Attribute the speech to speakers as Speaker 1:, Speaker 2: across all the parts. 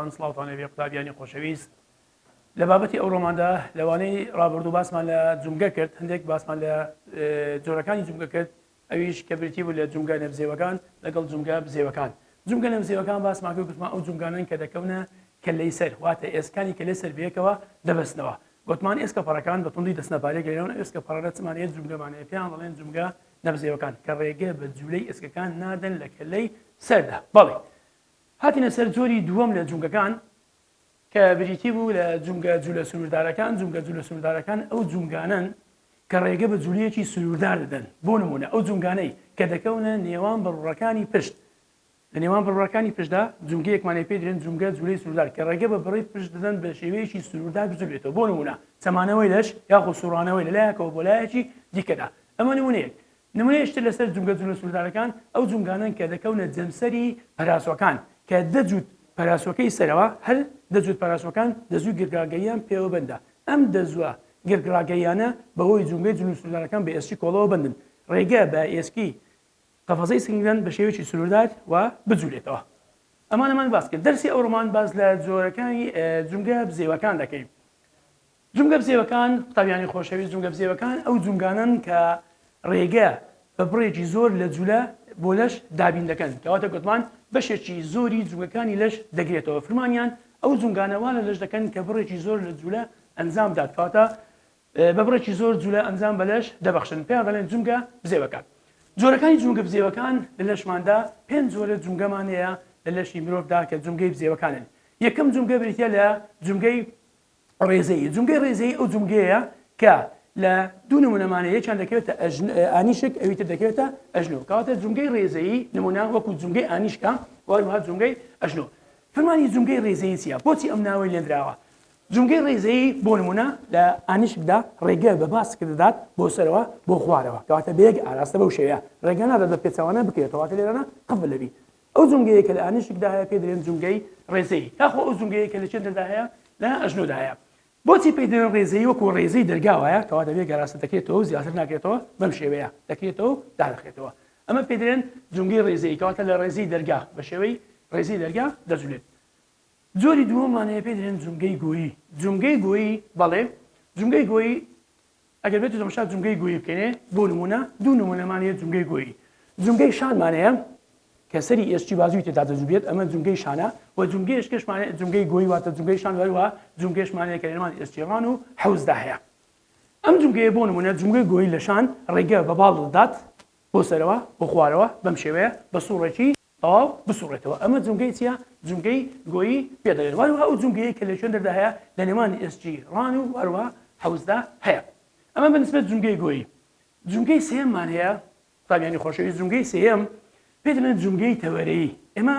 Speaker 1: بەڕێزان سڵاوتانە بێ قوتابیانی خۆشەویست لە بابەتی ئەو ڕۆماندا لەوانەی ڕابردوو باسمان لە جومگە کرد هەندێک باسمان لە جۆرەکانی جومگە کرد ئەویش کە بریتی بوو لە جومگە نەبزێوەکان لەگەڵ جومگە بزێوەکان جومگە نەبزێوەکان باسمان کرد گوتمان ئەو جومگانن کە دەکەونە کەلەی سەر واتە ئێسکانی کەلەی سەر بەیەکەوە دەبەستنەوە گوتمان ئێسکە پەڕەکان بە توندی دەستنەپارێک لێنەوە ئێسکە پەڕە چمانەیە جومگەمانەیە پێیان دەڵێن جومگە نەبزێوەکان کە ڕێگە بە جوولەی ئێسکەکان نادەن لە کەلەی سەردا بەڵێ هاتینە سەر جۆری دووەم لە جومگەکان کە بریتی بوو لە جومگە جوولە سنووردارەکان جومگە جوولە سنووردارەکان ئەو جومگانن کە ڕێگە بە جوولەیەکی سنووردار دەدەن بۆ نمونە ئەو جومگانەی کە دەکەونە نێوان بڕوڕەکانی پشت لە نێوان بڕوڕەکانی پشتدا جومگەیەکمانەی پێ دێن جومگە جوولەی سنووردار کە ڕێگە بە بڕی پشت دەدەن بە شێوەیەکی سنووردار بجوولێتەوە بۆ نمونە چەمانەوەی لەش یاخۆ سوڕانەوەی لەلایەکەوە بۆ لایەکی دیکەدا ئەمە نمونەیەک نمونەیەشتر لەسەر جومگە جوولە سنووردارەکان ئەو جومگانن کە دەکەونە جەمسەری پەراسۆکان کە دەجووت پەراسۆکەی سەرەوە هەر دەجووت پەراسۆکان دەزوو گرگاگەیان پێوە بندا ئەم دەزووە گرگاگەیانە بەهۆی جومگەی جوولە سنووردارەکان بە ئێسکی کۆڵەوە بندن ڕێگە بە ئێسکی قەفەزەی سنگدان بە شێوەیەکی سنووردار و بجوولێتەوە ئەمانەمان باس کرد دەرسی ئەو ڕۆمان باز لە جۆرەکانی جومگە بزێوەکان دەکەین جومگە بزێوەکان قوتابیانی خۆشەویست جومگە بزێوەکان ئەو جومگانن کە ڕێگە بە بڕێکی زۆر لە جوولە بۆ لەش دابین دەکەن کەواتە گوتمان بەشێکی زۆری جومگەکانی لەش دەگرێتەوە فرمانیان ئەو جومگانەوانە لەش دەکەن کە بڕێکی زۆر لە جوولە ئەنجام دات کەواتە بە بڕێکی زۆر جوولە ئەنجام بە لەش دەبەخشن پێیان دەڵێن جومگە بزێوەکان جۆرەکانی جومگە بزێوەکان لە لەشماندا پێنج جۆرە جومگەمان هەیە لە لەشی مرۆڤدا کە جومگەی بزێوەکانن یەکەم جومگە بریتە لە جومگەی ڕێزەیی جومگەی ڕێزەیی ئەو جومگەیە کە لە دوو نمونەمانەیە یەکیان دەکەوێتە ئانیشک ئەویتر دەکەوێتە ئەژنۆ کەواتە جومگەی ڕێزەیی نمونە وەکو جومگەی ئانیشکە وەروها جومگەی ئەژنۆ فەرمانی جومگەی ڕێزەیی چییە بۆچی ئەم ناوەی لێنراوە جومگەی ڕێزەیی بۆ نمونە لە ئانیشکدا ڕێگە بە باسکە دەدات بۆ سەرەوە بۆ خوارەوە کەواتە بەیەک ئاراستە بەو شێوەیە ڕێگە نادات بە پێچەوانە بکرێتەوە کەواتە لێرەنە قبل لەبی ئەو جومگەیە کە لە ئانیشکدا هەیە پێ دەڵێن جومگەی ڕێزەیی یاخۆ ئەو جومگەیە کە لە چێندەدا هەیە لە ئەژنۆدا هەیە بۆچی پێی دەڵێن ڕێزەیی وەکو ڕێزەی دەرگاوایە کەواتە بێ گەڕاستە دەکرێتەوە زیاتر ناکرێتەوە بەم شێوەیە دەکرێتەوە دادەخێتەوە ئەمە پێی دەڵێن جومگەی ڕێزەیی کەواتە لە ڕێزەی دەرگا بە شێوەی ڕێزەی دەرگا دەجوولێت جۆری دووەمانەیە پێی دەڵێن جومگەی گۆیی جومگەی گۆیی بەڵێ جومگەی گۆیی ئەگەر بێت تەماشا جومگەی گۆیی بکەنێ بۆ نمونە دوو نمونەمانەیە جومگەی گۆیی جومگەی شانمانەیە کە سەری ئێسکی بازووی تێدا دەجوبێت ئەمە جومگەی شانە و جومگەی ئێشکەشمانە جومگەی گۆیی واتە جومگەی شان وەروە جومگەشمانەیە کە لەنێوان ئێسکیڕان و حەوزدا هەیە ئەم جومگەیە بۆ نمونە جومگەی گۆیی لە شان ڕێگە بە باڵ دەدات بۆ سەرەوە بۆ خوارەوە بەم شێوەیە بە سوڕێکی تەواو بسوڕێتەوە ئەمە جومگەی چییە جومگەی گۆیی پێدەڵێن وەروە ئەو جومگەیە کە لە شوێنەدا هەیە لە نێوان ئێسکیڕان و وەروە حەوزدا هەیە ئەمە بەنسبەت جومگەی گۆیی جومگەی سێممان هەیە قوتابیانی خۆشەویست جومگەی سێم پێ دەڵێن جومگەی تەوەرەیی ئێمە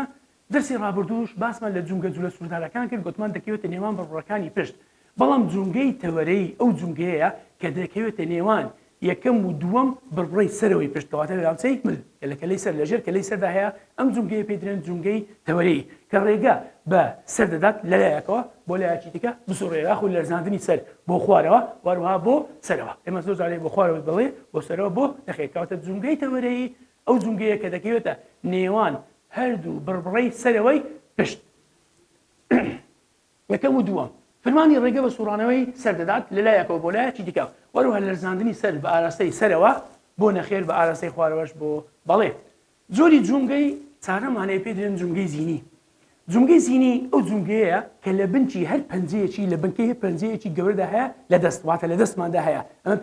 Speaker 1: دەرسی ڕابردووش باسمان لە جومگە جوولە سنووردارەکان کرد گوتمان دەکەوێتە نێوان بڕوڕەکانی پشت بەڵام جومگەی تەوەرەیی ئەو جومگەیە کە دەکەوێتە نێوان یەکەم و دووەم بڕڕەی سەرەوەی پشتکەواتە لە راوچەی مل لە کەلەی سەر لەژێر کەلەی سەردا هەیە ئەم جومگەیە پێ دەڵێن جومگەی تەوەرەیی کە ڕێگە بە سەر دەدات لەلایەکەوە بۆ لایەکی دیکە بسوڕێ یاخۆ لەرزاندنی سەر بۆ خوارەوە وەروها بۆ سەرەوە ئێمە زۆر جارێ بۆ خوارەوە بڵێ بۆ سەرەوە بۆ نەخێت کەواتە جومگەی تەوەرەیی ئەو جومگەیە کە دەکەوێتە نێوان هەردوو بڕڕەی سەرەوەی پشت یەکەم و دووەم فرمانی ڕێگە بە سوڕانەوەی سەردەدات لەلایەکەوە بۆ لایەکی دیکە وەروها لەرزاندنی سەر بە ئاراستەی سەرەوە بۆ نەخێر بە ئاراستەی خوارەوەش بۆ بەڵێ جۆری جومگەی چارەمانەیە پێ دەڵێن جومگەی زیینی جومگەی زیینی ئەو جومگەیە کە لە بنچی هەر پەنجەیەکی لە بنکەی پەنجەیەکی گەورەدا هەیە لە دەست واتە لە دەستماندا هەیە ئەمە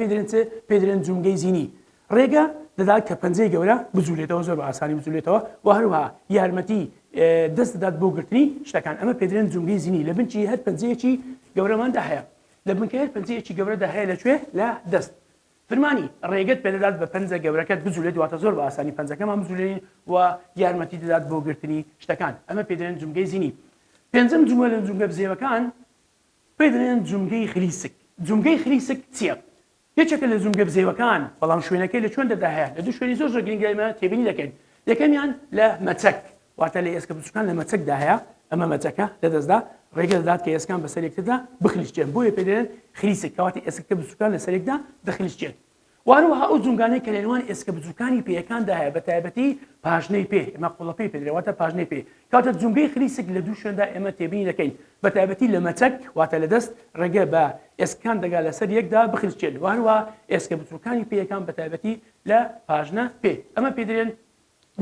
Speaker 1: پێ دەڵێن جومگەی زیینی ڕێگە دەدات کە پەنجەی گەورە بجوولێتەوە زۆر بە ئاسانی بجوولێتەوە و هەروها یارمەتی دەست دەدات بۆ گرتنی شتەکان ئەمە پێ دەڵێن جومگەی زیینی لە بنچی هەر پەنجەیەکی گەورەماندا هەیە لە بنکەی هەر پەنجەیەکی گەورەدا هەیە لەکوێ لە دەست فرمانی ڕێگەت پێ دەدات بە پەنجە گەورەکەت بجوولێت واتە زۆر بە ئاسانی پەنجەکەمان بجوولێنین و یارمەتی دەدات بۆ گرتنی شتەکان ئەمە پێ دەڵێن جومگەی زیینی پێنجەم جومگە لە جومگە بزێوەکان پێ دەڵێن جومگەی خلیسک جومگەی خلیسک چییە یەکێکە لە جومگە بزێوەکان بەڵام شوێنەکەی لە چۆندەدا هەیە لە دوو شوێنی زۆر گرنگمە تێبینی دەکەین یەکەمیان لە مەچەک واتە لە ئێسکە بچووکان لە مەچەکدا هەیە ئەمە مەچەکە لە دەستدا ڕێگە دەدات کە ئێسکان بە سەرێکتردا بخلیسچێن بۆیە پێ دەڵێن خلیسک کەواتە ئێسکەکە بچووکان لە سەرێکدا دەخلیسچێن وهروەها ئەو جونگانەی کە لە نێوان ئێسکە بچووکانی پێیەکاندا هەیە بە تایبەتی پاژنەی پێ ئێمە قوڵەپەی پێدرێتە پاژنەی پێ کاتە جونگەی خلیسک لە دوو شوێندا ئێمە تێبینی دەکەین بە تایبەتی لە مەچەک واتە لە دەست ڕێگە بە ئێسکان دەگا لەسەر یەکدا بخلیسچێن وهروە ئێسکە بچووکانی پێیەکان بە تایبەتی لە پاژنە پێ ئەمە پێدرێن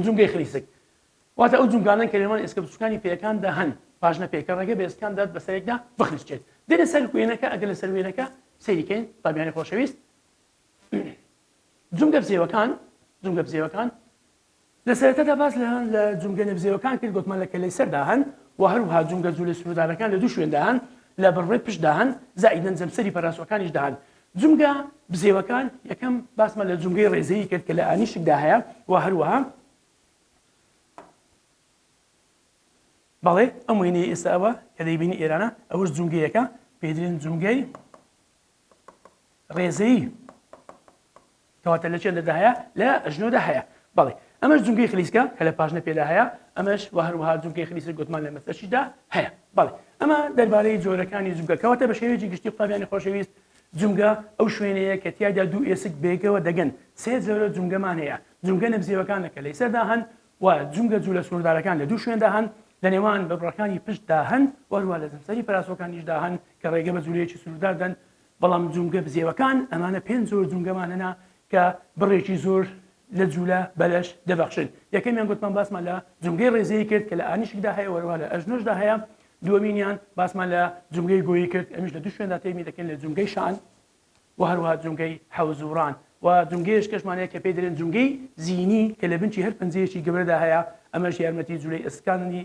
Speaker 1: جونگەی خلیسک واتە ئەو جونگانن کە لە نێوان ئێسکە بچووکانی پێیەکاندا هەن پاژنە پێکە ڕێگە بە ئێسکان دەست بەسەرێکدا بخلیسچێت دێنە سەر وێنەکە ئەگەر لەسەر وێنەکە سەیریکەین تابیانی خۆشەویست جونگە بزێوەکان لە سەرەتادا باس لە جونگە نەبزێوەکان کرد گوتمان لە کەلەی سەردا هەن و هەروەها جونگە جوولە سنوردارەکان لە دوو شوێندا هەن لە بڕڕێ پشتدا هەن زائیدەن جەمسەری پەراسوەکانیشدا هەن جونگە بزێوەکان یەکەم باسمان لە جونگەی ڕێزەیی کرد کە لە ئانیشکدا هەیە و هەروەها بەڵێ ئەم وێنەی ئێستا ئەوە کە دەیبینی ئێرانە ئەوەش جونگەیەکە پێدرێن جونگەی ڕێزەیی کەواتە لە چێندەدا هەیە لە ئەژنۆدا هەیە بەڵێ ئەمەش جونگەی خلیسکە کە لە پاژنە پێدا هەیە ئەمەش و هەروەها جونگەی خلیسک گوتمان لە مەسەرشیدا هەیە بەڵێ ئەمە دەربارەی جۆرەکانی جونگە کەواتە بە شێوەیەکی گشتی قوتابیانی خۆشەویست جونگە ئەو شوێنەیە کە تیادا دوو ئێسک بێگەوە دەگەن سێ جۆرە جونگەمان هەیە جونگە نەبزێوەکانە کە لەی سەردا هەن و جونگە جوولە سنوردارەکان لە دوو شوێندا هەن لە نێوان بەبڕەکانی پشتدا هەن وەروە لە زەمسەری پەراسۆکانیشدا هەن کە ڕێگە بە جوولەیەکی سنوورداردن بەڵام جونگە بزێوەکان ئەمانە پێنج زۆر جونگەمان هەنا کە بڕێکی زۆر لە جوولە بەلەش دەبەخشن یەکەمیان گوتمان باسمان لە جونگەی ڕێزەیە کرد کە لە ئانیشکدا هەیە وەروە لە ئەژنۆشدا هەیە دووەمینیان باسمان لە جونگەی گۆیی کرد ئەمیش لە دوو شوێندا تێمی دەکەن لە جونگەی شان و هەروەها جونگەی حەوزوڕان و جونگەیش کەشمانەیە کە پێی دەرێن جونگەی زیینی کە لە بنچی هەر پەنجەیەکی گەورەدا هەیە ئەمەش یارمەتی جوولەی ئەسکانی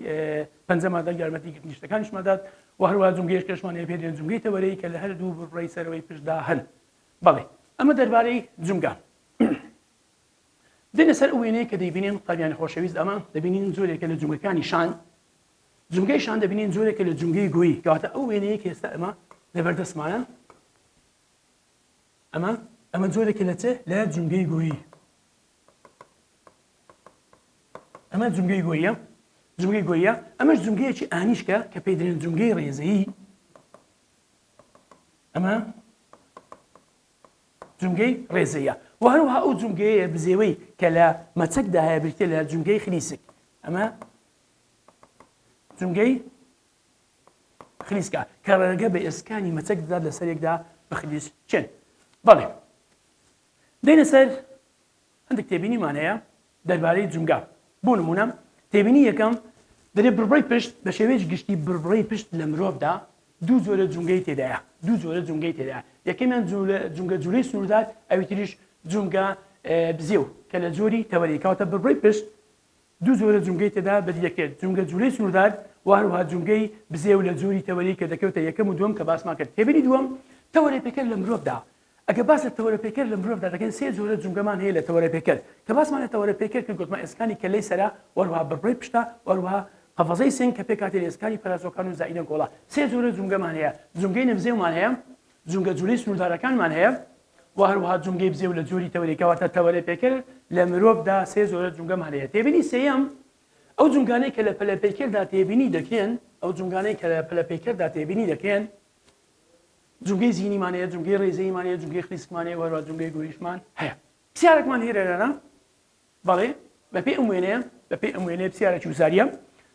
Speaker 1: پەنجەمادا یارمەتی نیشتەکانیشمەدات و هەروەها جونگەیش کەشمانەیە پێی دەرێن جونگەی تەوەرەی کە لە هەر دوو بڕێی سەرەوەی پشتدا هەن بەڵێ ئەمە دەربارەی جونگە دێنە سەر وێنەیە کە دەیبینین قوتابیانی خۆشەویست ئەمە دەبینین زۆرێکە لە جونگەکانی شان جونگەی شان دەبینین زۆرێکە لە جونگەی گۆیی کەواتە ئەو وێنەیە کە ئێستا ئەمە لەبەردەستمانە ئەمە جۆرێکە لە چێ لە جونگەی گۆیی ئەمە جونگەی گۆییە ئەمەش جونگەیەکی ئانیشکە کە پێی دەرێن جونگەی ڕێزەیی ئەمە جونگەی ڕێزەیە و هەروەها ئەو جونگەیە بزێوەی کە لە مەچەکدا هەیە بریتێ لە جونگەی خلیسک ئەمە جونگەی خلیسکە کە ڕێگە بە ئێسکانی مەچەکدا لەسەرێکدا بخلیس چێن بەڵێ دێنە سەر هەندێک تێبینیمان هەیە دەربارەی جونگە بۆ نمونە تێبینی یەکەم دەرێ بڕبڕی پشت بە شێوەیەکی گشتی بڕبڕی پشت لە مرۆڤدا دوو جۆرە جونگەی تێدایە یەکەمیان جونگە جوولەی سنووردار ئەوی تریش جونگە بزێو کە لە جۆری تەوەری کەواتە بڕبڕی پشت دوو جۆرە جونگەی تێدا بەدیەکرد جونگە جوولەی سنووردار و هەروەها جونگەی بزێو لە جۆری تەوەری کە دەکەوتە یەکەم و دووەم کە باسمان کرد تێبینی دووەم تەوەرە پێکەر لە مرۆڤدا ئەگە باس لە تەوەرە پێکەر لە مرۆڤدا دەکەن سێ جۆرە جونگەمان هەیە لە تەوەرە پێکەر کە باسمان لە تەوەرە پێکەر کرد گوتمان ئێسکانی کەلەی سەرا وەروەها بڕبڕی پشتە وەروەها قەفەزەی سنگ کە پێکاتێ ئێسکانی پەراسۆکان و زائیدەن کۆڵا سێ جۆرە جونگەمان هەیە جونگەی نەبزێومان هەیە جونگە جوولەی سنووردارەکانمان هەیە و هەروەها جونگەی بزێو لە جۆری تەوەری کەواتە تەوەرە پێکەر لە مرۆڤدا سێ جۆرە جونگەمان هەیە تێبینی سێیەم ئەو جونگانەی کە لە پەلە پێکەردا تێبینی دەکەن ئەو جونگانەی کە لە پەلە پێکەردا تێبینی دەکەن جونگەی زیینیمانەیە جونگەی ڕێزەیمانەیە جونگەی خلیسکمانەیە وەروە جونگەی گۆیشمان هەیە پرسیارێکمان هێرەرانە بەڵێ بەپێی ئەم وێنەیە پرسیارێکی وزاریە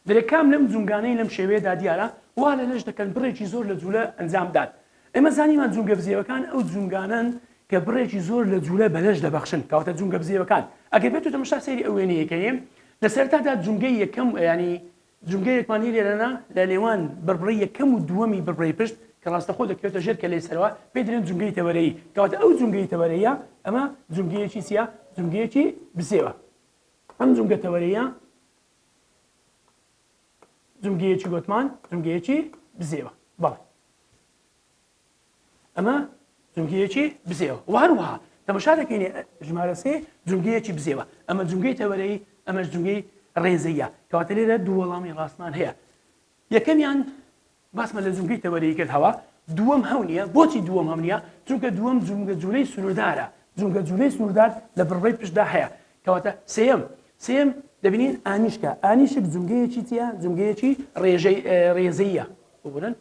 Speaker 1: دەرێک کام لەم جونگانەی لەم شێوەیەدا دیارە وا لە لەش دەکەن بڕێکی زۆر لە جوولە ئەنجام داد ئێمە زانیمان جونگە بزێوەکان ئەو جونگانن کە بڕێکی زۆر لە جوولە بەلەش دەبەخشن کەواتە جونگە بزێوەکان ئەگەر بێت تەماشا سەیری ئەو وێنەیەکەیە لە سەرەتادا جونگەی یەکەم ینی جونگەیەکمان لێرەنا لە نێوان بڕبڕی یەکەم و دووەمی بڕبڕی پشت کە ڕاستەخۆ دەکەوێتە ژێر کە لێ سەرەوە پێی دەرێن جونگەی تەوەرەیی کەواتە ئەو جونگەی تەوەرەیە ئەمە جونگەیەکی چیە جونگەیەکی بزێوە ئەم جونگە تەوەرەیە جونگەیەکی گوتمان جونگەیەکی بزێوە بەڵێ ئەمە جونگەیەکی بزێوە و هەروەها تەماشا دەکەینێ ژمارە سێ جونگەیەکی بزێوە ئەمە جونگەی تەوەرەیی ئەمەش جونگەی ڕێزەیە کەواتە لێرە دوو وەڵامی ڕاستمان هەیە یەکەمیان باسمە لە جونگەی تەوەرەیی کردەوە دووەم هەو نییە بۆچی دووەم هەم نییە چونکە دووەم جونگە جوولەی سنووردارە جونگە جوولەی سنووردار لە بڕبڕی پشتدا هەیە کەواتە سێم دەبینین ئانیشکە ئانیشک جونگەیەکی چیە جونگەیەکی ڕێزەیە ببورن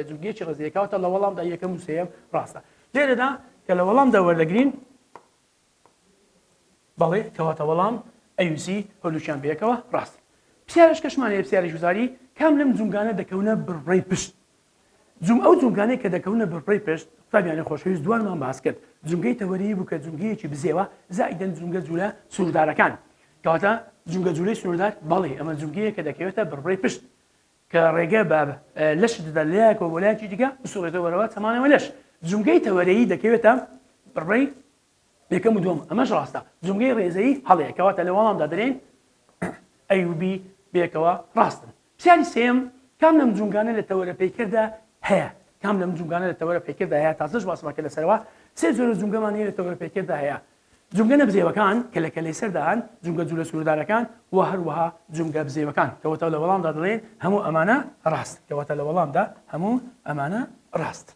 Speaker 1: جونگەیەکی ڕێزەیە کەواتە لە وەڵامدا یەکەم و سێم ڕاستە لێرەدا کە لە وەڵامدا وەردەگرین بەڵێ کەواتە وەڵام ئەویسی هەردووچیان بەیەکەوە ڕاست پرسیارش کەشمانەیە پرسیاری ژوزاری کام لەم جونگانە دەکەونە بڕڕێی پشت ئەو جونگانەی کە دەکەونە بڕڕێی پشت قوتابیانی خۆشەویست دوانمان باس کرد جونگەی تەوەریی بوو کە جونگەیەکی بزێوە زائیدەن جونگە جوولە سوودارەکان کەواتە جونگە جوولەی سوودار بەڵێ ئەمە جونگەیە کە دەکەوێتە بڕڕێی پشت کە ڕێگە بە لەش دەدا لایەکەوە بۆ لایەکی دیکە بسوڕێتەوە بەرەوە تەمانەوە لەش جونگەی تەوەرەیی دەکەوێتە بڕڕێی یەکەم و دووەم ئەمەش ڕاستە جونگەی ڕێزەیی هەڵەیە کەواتە لە وەڵامدا دەرێن ئەیوبی بێکەوە ڕاستن پرسیاری سێم کام لەم جونگانە لە تەوەرە پێیکردە هەیە کام لەم جونگانە لە تەوەرە پێیکردە هەیە تازەش باسمەکە لەسەرەوە سێ جۆرە جونگەمان هەیە لە تەوەرە پێیکردە هەیە جونگە نەبزێوەکان کە لە کەلەی سەردان جونگە جوولە سوودارەکان و هەروەها جونگە بزێوەکان کەواتە لە وەڵامدا دەڵێن هەموو ئەمانە ڕاست کەواتە لە وەڵامدا هەموو ئەمانە ڕاست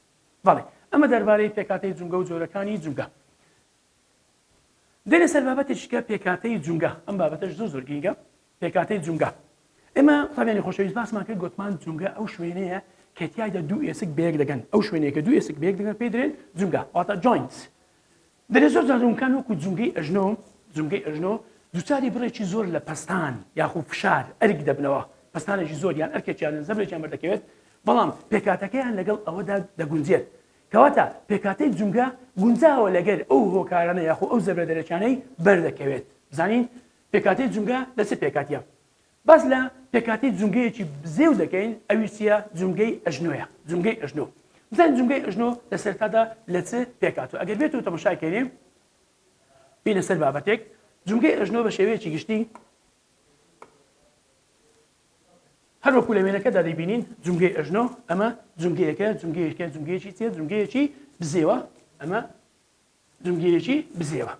Speaker 1: بەڵێ ئەمە دەربارەی پێکاتەی جونگە و جۆرەکانی جونگە دێنە سەر بابەتێکیکە پێکاتەی جونگە ئەم بابەتەش زۆر گرنگە پێکاتەی جونگە ئێمە قوتابیانی خۆشەویست باسمان کرد گوتمان جونگە ئەو شوێنەیە کە تیایدا دوو ئێسک بەیەک دەگەن ئەو شوێنەیە کە دوو ئێسک بەیەک دەگەن پێی دەرێن جونگە واتە جوینتس دەرێ زۆر جارونکان وەکو جونگەی ئەژنۆ دووچاری بڕێکی زۆر لە پەستان یاخو فشار ئەرک دەبنەوە پەستانێکی زۆر یان ئەرکێکیان زەبرێکیان بەردەکەوێت بەڵام پێکاتەکەیان لەگەڵ ئەوەدا دەگونجێت کەواتە پێکاتەی جونگە گونجاوە لەگەر ئەو هۆکارانە یاخو ئەو زەبرە دەرەچانەی بەردەکەوێت بزانین پێکاتەی جونگە لە چ پێکاتیە باس لە پێکاتی جونگەیەکی بزێو دەکەین ئەویسیە جونگەی ئەژنۆیە جونگەی ئەژنۆ بزانین جونگەی ئەژنۆ لە سەرتادا لە چ پێکاتوە ئەگەر بێت و تەماشاکەرێ بینە سەر بابەتێک جونگەی ئەژنۆ بە شێوەیەکی گشتی هەر وەکو لە وێنەکەدا دەیبینین جونگەی ئەژنۆ ئەمە جونگەیەکە جونگەیەکی چیە جونگەیەکی بزێوە ئەمە جونگەیەکی بزێوە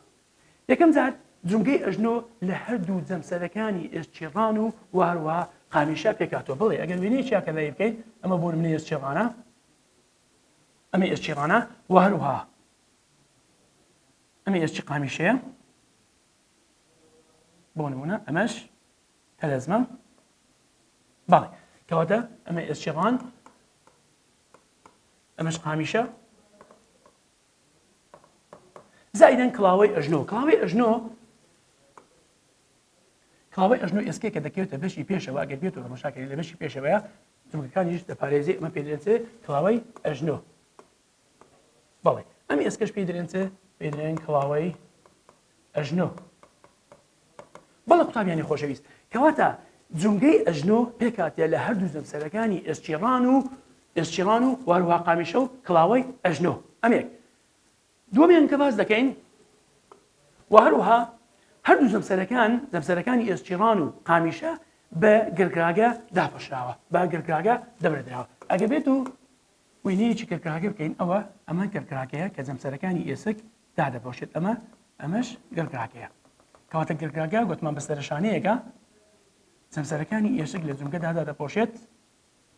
Speaker 1: یەکەم جار جونگەی ئەژنۆ لە هەردوو جەمسەرەکانی ئێسچێڕان و هەروەها قامیشە پێکاتوە بڵێ ئەگەر وێنەیەکی کەدای بکەیت ئەمە بۆ نمونە ئێسچێڕانە ئەمە ئێسچێڕانە و هەروەها ئەمە ئێسچی قامیشەیە بۆ نمونە ئەمەش تەلەزمە بەڵێ کەواتە ئەمە ئێسچێڕان ئەمەش قامیشە زائیدەن کڵاوەی ئەژنۆ کڵاوەی ئەژنۆ ئێسکەیە کە دەکەوێتە بەشی پێشەوە ئەگەر بێت و تەماشاکەری لە بەشی پێشەوەیە جونگەکانیش دەپارێزێ ئەمە پێدرێنچێ کڵاوەی ئەژنۆ بەڵێ ئەم ئێسکەش پێی درێنچێ پێی درێن کڵاوەی ئەژنۆ بەڵێ قوتابیانی خۆشەویست کەواتە جونگەی ئەژنۆ پێکاتێ لە هەردوو جەمسەرەکانی ئێسچێڕان و هەروەها قامیشە و کڵاوەی ئەژنۆ ئەمێک دووەمیان کە باس دەکەین و هەروەها هەردوو جەمسەرەکانی ئێسچێڕان و قامیشە بە گرگراگە داپەشراوە بە گرگراگە دەبرێتەوە ئەگە بێت و وێنەیەکی گرگراگە بکەین ئەمە گرگراگەیە کە جەمسەرەکانی ئێسک دادەپۆشێت ئەمەش گرگراگەیە کەواتە گرگراگە گوتمان بەسەرشانەیەکە جەمسەرەکانی ئێسک لە جونگەدا دادەپۆشێت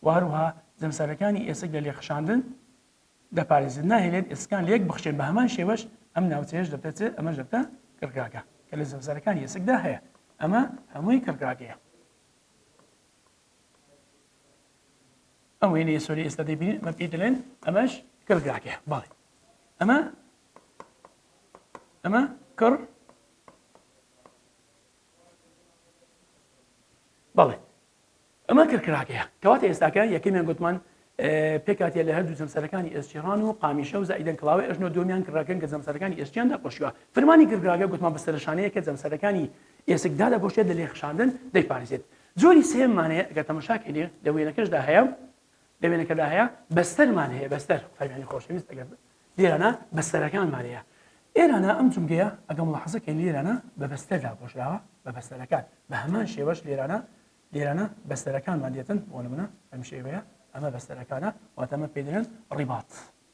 Speaker 1: و هەروەها جەمسەرەکانی ئێسک لە لێخشاندن دەپارێزێت ناهێنێت ئێسکان لێک بخشێن بە هەمان شێوەش ئەم ناوچەیەش دەبێت ئەمەش دەبێتە گرگراگە کە لە جەمسەرەکانی ئێسکدا هەیە ئەمە هەمووی گرگراگەیە ئەم وێنەیە سۆری ئێستا دەیبینین ئەمە پێی دەڵێن ئەمەش گرگراگەیە بەڵێ ئەمە کڕ بەڵێ ئەمە گرگراگەیە کەواتە ئێستاکە یەکەمیان گوتمان پێکاتێ لە هەردوو جەمسەرەکانی ئێسچێڕان و قامیشە و زائیدەن کڵاوەی ئەژنۆ دووەمیان گرگراگەن کە جەمسەرەکانی ئێسچیان داپۆشیوە فەرمانی گرگراگە گوتمان بەسەرشانەیە کە جەمسەرەکانی ئێسکدا دەپۆشێت لە لێخشاندن دەیپارێزێت زۆری سێممانەیە ئەگەر تەماشاکەی لە وێنەکەشدا هەیە لە وێنەکەدا هەیە بەستەرمان هەیە بەستەر قوتابیانی خۆشەویست ئەگەر لێرانە بەستەرەکانمان هەیە ئێرانە ئەم جونگەیە ئەگەر ملاحەزەکەین لێرانە بە بەستەر داپۆشراوە بە بەستەرەکان بە هەمان شێوەش لێرانە بەستەرەکانمان دێتن بۆ نمونە ئەم شێوەیە ئەمە بەستەرەکانە واتەمە پێ دەڵێن ڕیبات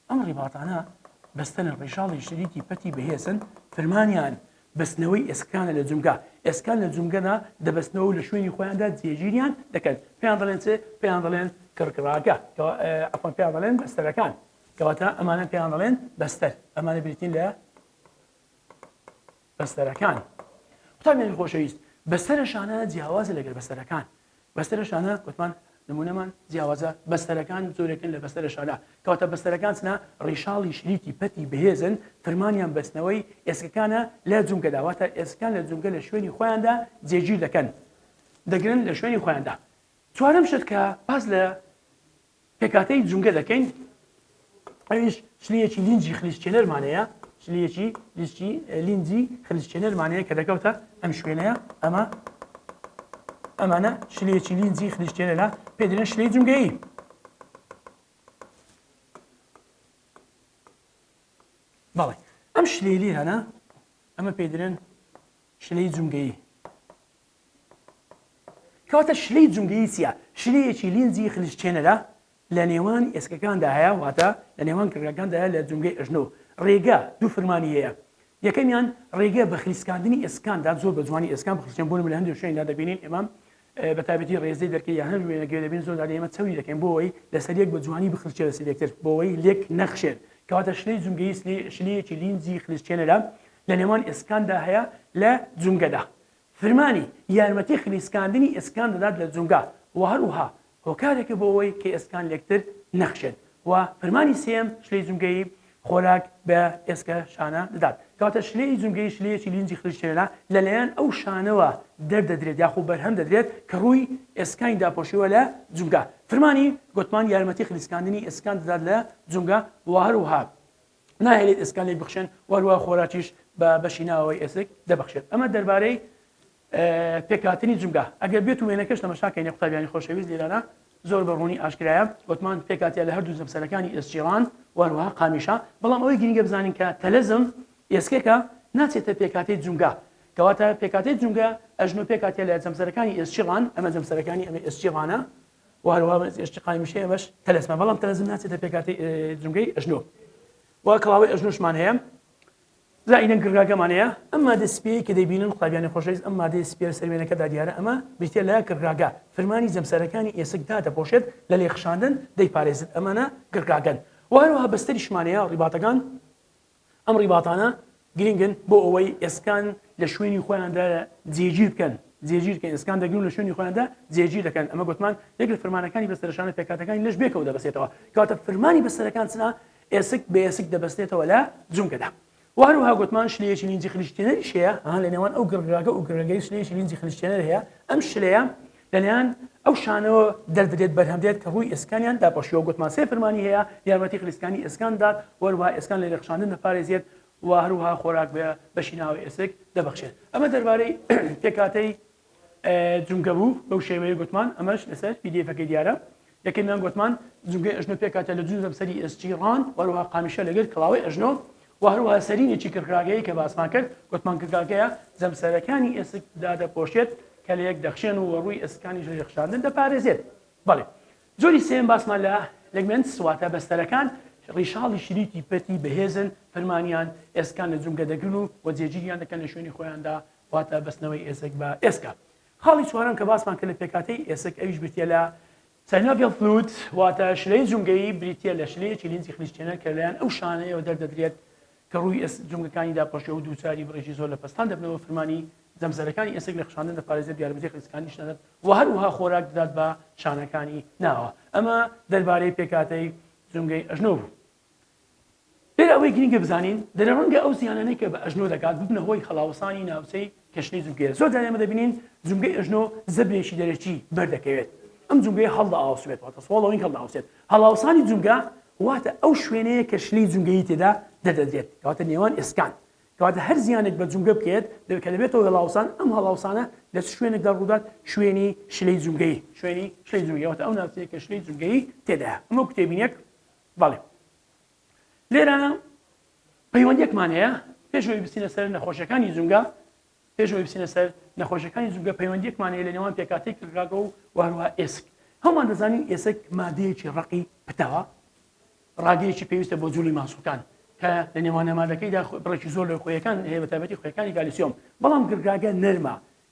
Speaker 1: ئەم ڕیباتانە بەستەنە ڕیشاڵی شریکی پەتی بەهێزن فەرمانیان بەستنەوەی ئێسکانە لە جونگە ئێسکان لە جونگەدا دەبەستنەوە لە شوێنی خۆیاندا جێگیریان دەکەن پێیان دەڵێن چێ پێیان دەڵێن کڕکراگە ئەپۆن پێیان دەڵێن بەستەرەکان کەواتە ئەمانە پێیان دەڵێن بەستەر ئەمانە بریتین لە بەستەرەکان قوتابیانی خۆشەویست بەستەرشانە جیاوازە لەگەر بەستەرەکان بەستەرشانە گوتمان نمونەمان جیاوازە بەستەرەکان زۆرێکن لە بەستەرە شانە کەواتە بەستەرەکان چنە ڕیشاڵی شریتی پەتی بەهێزن فرمانیان بەستنەوەی ئێسکەکانە لە جونگەداواتە ئێسکان لە جونگە لە شوێنی خۆیاندا جێگیر دەکەن دەگرن لە شوێنی خۆیاندا چوارەم شت کە باز لە پێکاتەی جونگە دەکەین ئەویش شلەیەکی لینجی خلیسچێنەرمانەیە شلەیەکی لینجی خلیسچێنەرمانەیە کە دەکەوتە ئەم شوێنەیە ئەمانە شلەیەکی لینجی خلیسچێنەرە پێ دەڵێن شلەی جونگەیی بەڵێ ئەم شلەی لێرانە ئەمە پێ دەڵێن شلەی جونگەیی کەواتە شلەی جونگەیی چییە؟ شلەیەکی لینجی خلیسچێنەرە لە نێوان ئێسکەکاندا هەیە واتە لە نێوان کڕگەکاندا هەیە لە جونگەی ئەژنۆ ڕێگە دوو فرمانی هەیە یەکەمیان ڕێگە بە خلیسکاندنی ئێسکاندا زۆر بە جوانی ئێسکان بخلیسچێن بۆ لە هەندێک شوێندا دەبینین ئێمە بەتابەتی ڕێزەی دەرکەی یان هەر وێنەگوێ دەبین زۆر ئێمە چەوی دەکەین بۆەوەی لەسەر یەک بە جوانی بخلیسچێ لە سەرێکتر بۆەوەی لێک نەخشێن کەواتە شلەی جونگەیی شلەیەکی لینجی خلیسچێنەرە لە نێوان ئێسکاندا هەیە لە جونگەدا فرمانی یارمەتی خلیسکاندنی ئێسکان دەدات لە جونگا و هەروەها هۆکارێکە بۆ ئەوەی کە ئێسکان لێکتر نەخشێن و فرمانی سێم شلەی جونگەیی خۆراک بە ئێسکە شانە دەدات کەواتە شلەی جونگەیی شلەیەکی لینجی خلیسچێنەرە لەلایەن ئەو شانەوە دەردەدرێت یاخوو بەرهەم دەدرێت کە ڕووی ئێسکانی داپۆشیوە لە جونگا فرمانی گوتمان یارمەتی خلیسکاندنی ئێسکان دەدات لە جونگا و هەروەها ناهێنێت ئێسکان لێک بخشێن وەروە خۆراکیش بە بەشی ناوەوەی ئێسک دەبەخشێت ئەمە دەربارەی پێکاتنی جونگا ئەگەر بێت و وێنەکەش تەماشاکەین قوتابیانی خۆشەویست لێرانە زۆر بەڕوونی ئاشکرایە گوتمان پێکاتیا لە هەردوو زەمسەرەکانی ئێسچیڕان وەروەها قامیشە بەڵام ئەوەی گرنگە بزانین کە تەلەزم ئێسکێکە ناچێتە پێکاتەی جونگا کەواتە پێکاتەی جونگا ئەژنۆ پێکاتیا لە زەمسەرەکانی ئێسچیڕان ئەمە زەمسەرەکانی ئەمە ئێسچیڕانە وەروەها ئێسچی قامیشە ئەمەش تەلەسمە بەڵام تەلەزم ناچێتە پێکاتەی جونگەی ئەژنۆ و کڵاوەی ئەژنۆشمان هەیە زائیدەن گرگاگەمانەیە ئەم مادە سپێی کە دەبینن قوتابیانی خۆشەویست ئەم مادەی سپێ سەروێنەکەدا دیارە ئەمە بریتە لە گرگاگە فرمانی زەمسەرەکانی ئێسکدا دەپۆشێت لە لێخشاندن دەیپارێزێت ئەمانە گرگاگەن و هەروەها بەستەریشمانەیە ڕیباتەکان ئەم ڕیباتانە گرنگن بۆ ئەوەی ئێسکان لە شوێنی خۆیاندا جێگیر بکەن ئێسکان دەگرون لە شوێنی خۆیاندا جێگیر دەکەن ئەمە گوتمان یەک لە فرمانەکانی بەستەرشانە پێکاتەکانی لەش بێکەوە دەبەستێتەوە کەواتە فرمانی بەستەرەکان چنە ئێسک بە ئێسک دەبەستێتەوە لە جونگەدا وهروها گوتمان شلەیەکی لینجی خلیسچێنەریش هەیە لە نێوان ئەو گرگاگە و گرگەی شلەیەکی لینجی خلیسچێنەر هەیە ئەم شلەیە لەلایەن ئەو شانەوە دەردرێت بەرهەمدێت کە ڕووی ئێسکانیان داپۆشیەوە گوتمان سێ فرمانی هەیە یارمەتی خلیسکانی ئێسکان دات وەروها ئێسکان لە لێخشاندن دەپارێزێت و هەروها خۆراک بە بەشی ناوی ئێسک دەبەخشێت ئەمە دەربارەی پێکاتەی جونگە بوو بەو شێوەیە گوتمان ئەمەش لەسەر پی-دی-ئێفەکەی دیارە یەکەمیان گوتمان جونگەی ئەژنۆ پێکاتە لە جوو زەمسەری ئێسچیڕان وەروها قامیشە لەگەر کڵاوەی ئەژنۆ و هەروەها سەرینێکی کرکراگەیی کە باسمان کرد گوتمان کرکاگەیە زەمسەرەکانی ئێسکدا دەپۆشێت کە لە یەک دەخشێن و ڕووی ئێسکانی لێخشاندن دەپارێزێت بەڵێ زۆری سێم باسمان لە لەگمنت سواتە بەستەرەکان ڕیشاڵی شریتی پەتی بەهێزن فرمانیان ئێسکان لە جونگە دەگرن و جێگیریان دەکەن لە شوێنی خۆیاندا واتە بەستنەوەی ئێسک بە ئێسکا خاڵی چوارەم کە باسمان کرد لە پێکاتەی ئێسک ئەویش بریتە لە سەرناڤیڵ فلوت واتە شلەی جونگەیی بریتە لە شلەیەکی لینجی خلیسچێنەر کە لەلایەن ئەو شانەیەوە دەردەدرێت کە ڕووی جونگەکانی داپۆشێ و دووچاری بڕێژی زۆر لە پستان دەبنەوە فرمانی زەمسەرەکانی ئێسک لە خشاندن دەپارێزێت یارمەتی خلیسکانی شدات و هەروەها خۆراک دەدات بە شانەکانی ناوە ئەمە دەربارەی پێکاتەی جونگەی ئەژنۆ بوو لێرە ئەوەی گرنگە بزانین دەرەڕەنگە ئەو زیانانەی کە بە ئەژنۆ دەکات ببنە هۆی خەڵاوسانی ناوچەی کەشنەی جونگەیە زۆر دارێمە دەبینین جونگەی ئەژنۆ زەبرێکی دەرەکی بەردەکەوێت ئەم جونگەی هەڵدا ئاوسوێت واتە سوڵەوەی هەڵدا ئاوسێت هەڵاوسانی جونگە واتە ئەو شوێنەیە کە شلەی جونگەیی تێدا دەدەدرێت کەواتە نێوان ئێسکان کەواتە هەر زیانێک بە جونگە بکێت کە دەبێتەوە هەڵاوسان ئەم هەڵاوسانە لە شوێنێکدا ڕوودات شوێنی شلەی جونگەیی شوێنی شلەی جونگەیی واتە ئەو ناوچەیە کە شلەی جونگەیی تێدایە ئەمە کتێبینێک بەڵێ لێرانە پەیوەندێکمان هەیە پێشەوەی بچینە سەر نەخۆشیەکانی جونگە پێشەوەی بچینە سەر نەخۆشیەکانی جونگە پەیوەندێکمان هەیە لە نێوان پێکاتەی کرگاگە و هەروەها ئێسک هەمومان دەزانین ئێسک مادەیەکی ڕقی پتەوە ڕاگەیەکی پێویستە بۆ جوڵی ماسوولکان کە لە نێوانەمادەکەیدا بڕێکی زۆر لە خۆیەکان هەیە بە تایبەتی خۆیەکانی کالیسیۆم بەڵام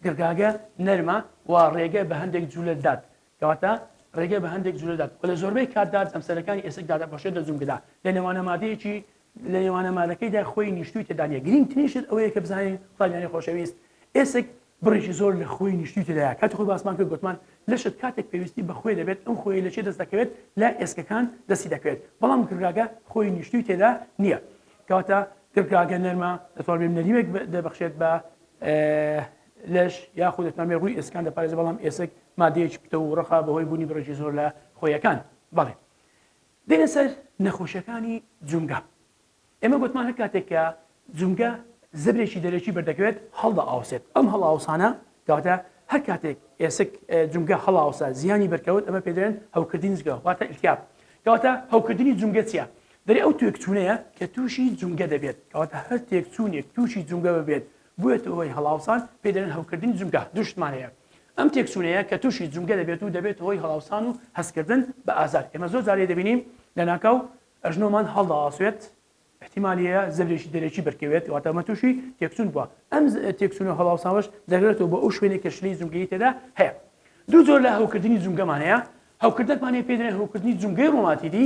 Speaker 1: گرگاگە نەرمە و ڕێگە بە هەندێک جوولە دات کەواتە ڕێگە بە هەندێک جوولە دات و لە زۆربەی کاتدا زەمسەرەکانی ئێسکدا دەپۆشێت لە جونگەدا لە نێوانەمادەیەکی لە نێوانەمادەکەیدا خۆی نیشتوی تێدانە گرنگترینشت ئەوەیە کە بزانین قوتابیانی خۆشەویست ئێسک بڕێکی زۆر لە خۆی نیشتی تێدایە کاتی خۆی باسمان کرد گوتمان لەشت کاتێک پێویستی بەخۆی دەبێت ئەم خۆی لە چێ دەست دەکەوێت لە ئێسکەکان دەستی دەکەوێت بەڵام گرگاگە خۆی نیشتی تێدا نییە کەواتە گرگاگە نەرمە دەتوانێت نەریمێک دەبەخشێت بە لەش یاخود دەتوانێت ڕووی ئێسکان دەپارێزێت بەڵام ئێسک مادەیەکی پتە و ڕەخا بەهۆی بوونی بڕێکی زۆر لە خۆیەکان بەڵێ دێنە سەر نەخۆشیەکانی جونگە ئێمە گوتمان هەر کاتێک کە جونگە زبرێکی دەرەکی بەردەکەوێت هەڵدا ئاوسێت ئەم هەڵاوسانە کەواتە هەر کاتێک ئێسک جونگە هەڵاوسە زیانی بەرکەوت ئەمە پێدرێن هەوکردنی جگە واتە ئیلتیاب کەواتە هەوکردنی جونگە چییە دەرێ ئەو تێکچوونەیە کە تووشی جونگە دەبێت کەواتە هەر تێکچوونێک تووشی جونگە ببێت بووێتەوەی هەڵاوسان پێدرێن هەوکردنی جونگە دوشتمانەیە ئەم تێکچوونەیە کە تووشی جونگە دەبێت و دەبێت هۆی هەڵاوسان و هەستکردن بە ئازار ئێمە زۆر جارێ دەبینیم لە ناکاو ئەژنۆمان هەڵدا ئاسوێت احتیمالیە زەبرێکی دەرەکی بەرکەوێت واتەمە تووشی تێکچوون بووە ئەم تێکچوونە هەڵاوسانەش دەگرێتەوە بە ئەو شوێنێک کە شلەی جونگەی تێدا هەیە دوو زۆر لە هەوکردنی جونگەمانەیە هەوکردنەکمانەیە پێدرێن هەوکردنی جونگەی ڕۆماتیدی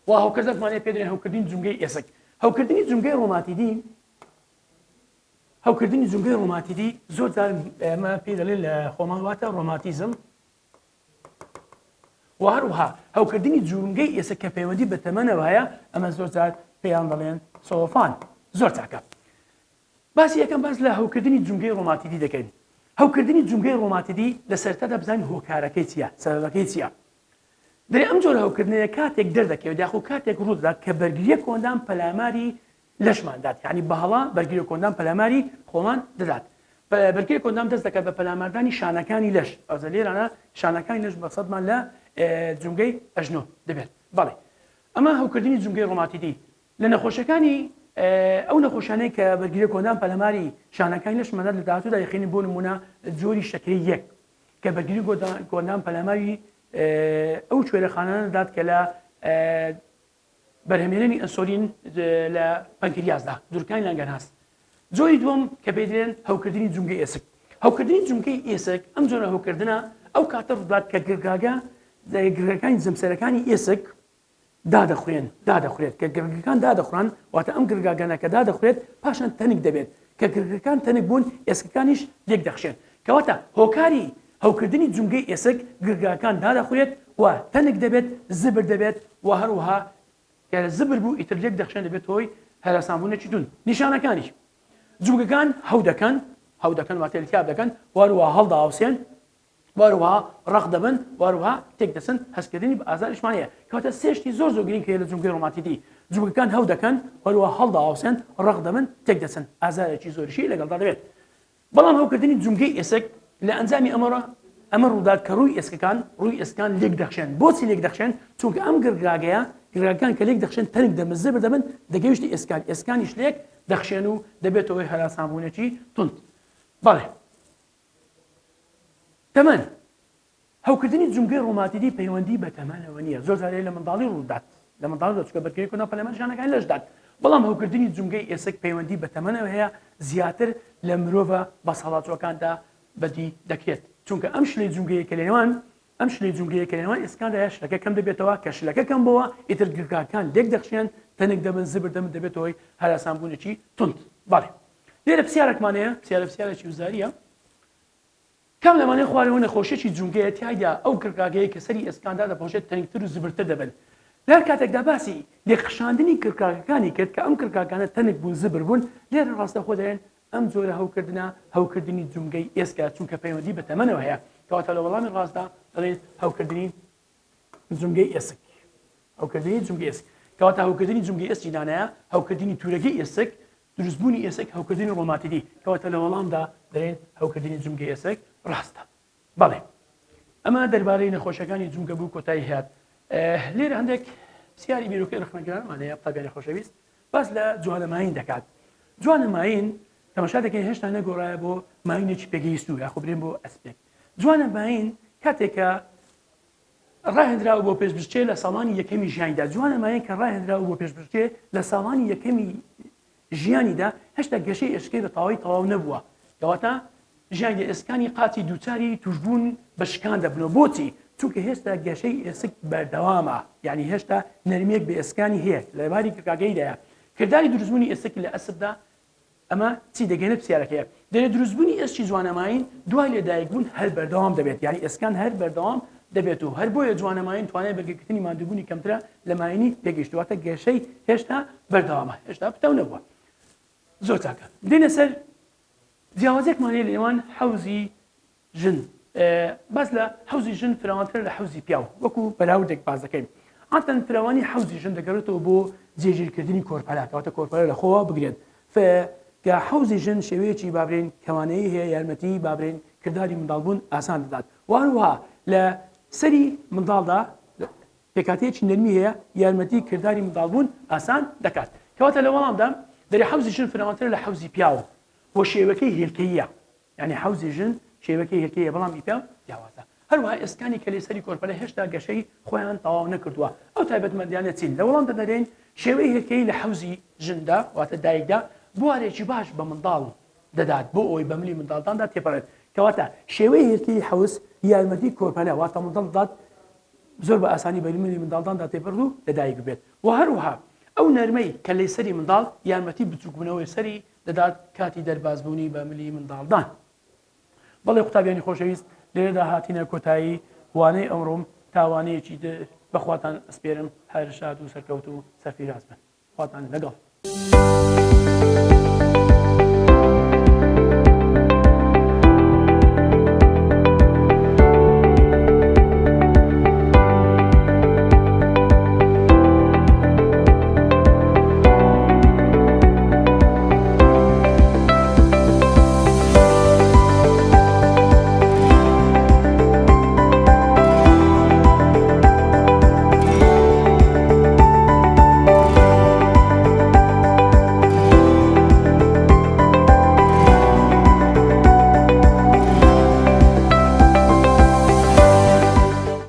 Speaker 1: و هەوکردنەکمانەیە پێدرێن هەوکردنی جونگەی ئێسک هەوکردنی جونگەی ڕۆماتیدی هەوکردنی جونگەی ڕۆماتیدی زۆر جار ئێمە پێ دەڵێن لە خۆمان واتە ڕۆماتیزم و هەروەها هەوکردنی جونگەی ئێسک کە پەیوەندی بە تەمەنەوە هەیە ئەمە زۆر جار پێیان دەڵێن سۆفان زۆر چاکە باسی یەکەم باس لە هەوکردنی جونگەی ڕۆماتیدی دەکەین هەوکردنی جونگەی ڕۆماتیدی لە سەرەتادا بزانین هۆکارەکەی چییە سەبەبەکەی چییە دەرێ ئەم جۆرە هەوکردنەیە کاتێک دەردەکەوێت یاخو کاتێک ڕوودەدات کە بەرگریە کۆندان پەلاماری لەشماندات یعنی بەهەڵا بەرگریە کۆندان پەلاماری خۆمان دەدات بەرگری کۆندام دەست دەکات بە پەلاماردانی شانەکانی لەش ئەوزە لێرانە شانەکانی لەش بەسەدمان لە جونگەی ئەژنۆ دەبێت بەڵێ ئەمە هەوکردنی جونگەی ڕۆماتیدی لە نەخۆشەکانی ئەو نەخۆشانەی کە بەرگریە کۆندان پەلاماری شانەکانی لەشماندات لە داهاتوودا یەخینی بۆ نمونە جۆری شەکرەی یەک کە بەرگری کۆندان پەلاماری ئەو کوێرەخانانە دەدات کە لە بەرهەمێنانی ئەنسۆلین لە پەنکریاسدا دوورکانی لەنگەناس جۆری دووەم کە پێدرێن هەوکردنی جونگەی ئێسک هەوکردنی جونگەی ئێسک ئەم جۆرە هەوکردنە ئەو کاتە ڕوودات کە گرگاگە گرگەکانی جەمسەرەکانی ئێسک دادەخورێت کە گرگەکان دادەخوران واتە ئەم گرگاگانە کە دادەخورێت پاشان تەنک دەبێت کە گرگەکان تەنک بوون ئێسکەکانیش لێک دەخشێن کەواتە هۆکاری هەوکردنی جونگەی ئێسک گرگاکان دادەخورێت و تەنک دەبێت زبر دەبێت و هەروەها کە زبر بوو ئیتر لێک دەخشێن دەبێت هۆی هەراسانبوونێکی دوون نیشانەکانیش جونگەکان هەو دەکەن واتە التیاب دەکەن واروها هەڵدا ئاوسێن واروها ڕەخ دەبن واروها تێک دەچن هەستکردنی بە ئازاریشمانەیە کەواتە سێشتی زۆر گرنگ کە لە جونگەی ڕۆماتیدی جونگەکان هەو دەکەن واروها هەڵدا ئاوسێن ڕەخ دەبن تێک دەچن ئازارێکی زۆریشی لەگەڵدا دەبێت بەڵام هەوکردنی جونگەی ئێسک لە ئەنجامی ئەمە ڕوودات کە ڕووی ئێسکەکان لێک دەخشێن بۆچی لێک دەخشێن چونکە ئەم گرگاکان کە لێک دەخشێن تەنک دەمەزە بدەبن دەگەیشتی ئێسکانیش لێک دەخشێن و دەبێتەوەی هەراسانبوونێکی تند بەڵێ تەمەن هەوکردنی جونگەی ڕۆماتیدی پەیوەندی بە تەمەنەوە نییە زۆر جارێ لە منداڵی ڕوودات لە منداڵدا چکە بەرگری کۆنا پەلەمەشانەکان لەشدات بەڵام هەوکردنی جونگەی ئێسک پەیوەندی بە تەمەنەوە هەیە زیاتر لە مرۆڤە بە ساڵاتچوەکاندا بەدی دەکرێت چونکە ئەم شلەی جونگەیە کە لێوان ئێسکاندا شلەکە کەم دەبێتەوە کە شلەکە کەم بەوە ئیتر گرگاکان لێک دەخشێن تەنک دەبن زبر دەبن دەبێتەوەی هەراسانبوونێکی تند بەڵێ لێرە پرسیارێکمانەیە پرسیارێکی وزاریە کام لەمانەیە خوارەوە نەخۆشیێکی جونگەیە تایدا ئەو گرگاگەیە کە سەری ئێسکاندا دەپۆشێت تەنکتر و زبرتر دەبن لەر کاتێکدا باسی لێخشاندنی گرگاکانی کرد کە ئەم گرگاکانە تەنک بوون زبر بوون لێرە ڕاستەخۆ دەڵێن ئەم جۆرە هەوکردنی جونگەی ئێسکە چونکە پەیوەندی بە تەمەنەوە هەیە کەواتە لە وەڵامی ڕاستدا دەڵێن هەوکردنی جونگەی ئێسک کەواتە هەوکردنی جونگەی ئێسکی دانایە هەوکردنی تورەگەی ئێسک دروستبوونی ئێسک هەوکردنی ڕۆماتیدی کەواتە لە وەڵامدا دەڵێن هەوکردنی جونگەی ئێسک ڕاستە بەڵێ ئەمە دەربارەی نەخۆشەکانی جونگە بوو کۆتایی هات لێرە هەندێک پرسیاری بیرۆکەی ڕخنەگرانمانەیە تاگەری خۆشەویست باس لە جوانەماین دەکات جوانەماین تەماشا دەکەین هێشتا نەگۆڕایە بۆ ماینێکی پێگەیشتوو یاخۆ برێن بۆ ئەسپێک جوانەماین کاتێکە ڕاهێنراوە بۆ پێشبڕکێ لە ساڵانی یەکەمی ژیانیدا جوانەماین کە ڕاهێنراوە بۆ پێشبڕکێ لە ساڵانی یەکەمی ژیانیدا هێشتا گەشەی ئێسکەی بە تەواو نەبووە کەواتە ژیانی ئێسکانی قاتی دووچاری توشبوون بە شکان دەبنەوە بۆچی چونکە هێشتا گەشەی ئێسک بەردەوامە یعنی هێشتا نەرمێک بە ئێسکانی هەیە لەباری گرگاگەیدایە کردداری دروستبوونی ئێسکی لە ئەسبدا ئەمە چی دەگەێنێت پرسیارەکەیە دەێت دروستبوونی ئێسکی جوانەماین دوای لێدایکبوون هەر بەردەوام دەبێت یعنی ئێسکان هەر بەردەوام دەبێت و هەر بۆیە جوانەماین توانێت بەرگەکردنی مادووبوونی کەمترە لە ماینی پێگەشتواتە گەشەی هێشتا بەردەوامە هێشتا پتەو نەبووە زۆر چاکە دێنە سەر جیاوازێکمانەیە لە نێوان حەوزی ژن باس لە حەوزی ژن فراوانتر لە حەوزی پیاو وەکو بەراوردێک باز دەکەین ئاتەن فراوانی حەوزی ژن دەگەڕێتەوە بۆ جێگیرکردنی کۆرپەلا کەواتە کۆرپەلا لە خۆوە بگرێت کە حەوزی ژن شێوەیەکی بابرین کەوانەیە هەیە یارمەتی بابرین کردداری منداڵبوون ئاسان دەدات وانوها لە سەری منداڵدا پێکاتەیەکی نەرمی هەیە یارمەتی کردداری منداڵبوون ئاسان دەکات کەواتە لە وەڵامدا دەری حەوزی ژن فراوانتر لە حەوزی پیاوە بۆ شێوەکەی هێلکەیە یعنی حەوزی ژن شێوەکەی هێلکەیە بەڵام پیاو جیاوازە هەروەها ئێسکانی کەلێسەری کۆرپەلە هێشتا گەشەی خۆیان تەواو نەکردووە ئەو تایبەتمەندیانە چین لە وەڵام دەدەرێن شێوەی هێلکەی لە حەوزی ژندا واتە دایکدا بوارێکی باش بە منداڵ دەدات بۆ ئەوی بە ملی منداڵداندا تێپەڕێت کەواتە شێوەی هێلکەی حەوز یارمەتی کۆرپەلە واتە منداڵ دات زۆر بە ئاسانی بە ملی منداڵداندا تێپەڕ و لەدایک بێت و هەروەها ئەو نەرمەی کە لەی سەری منداڵ یارمەتی بچووکبوونەوەی سەری دەدات کاتی دەربازبوونی بە ملی منداڵدان بەڵێ قوتابیانی خۆشەویست لێرەدا هاتینە کۆتایی وانەی ئەمڕۆم تاوانەیەکی بەخواتان ئەسپێرم هەر شاد و سەرکەوت و سەرفیراز بن خواتان لەگەڵ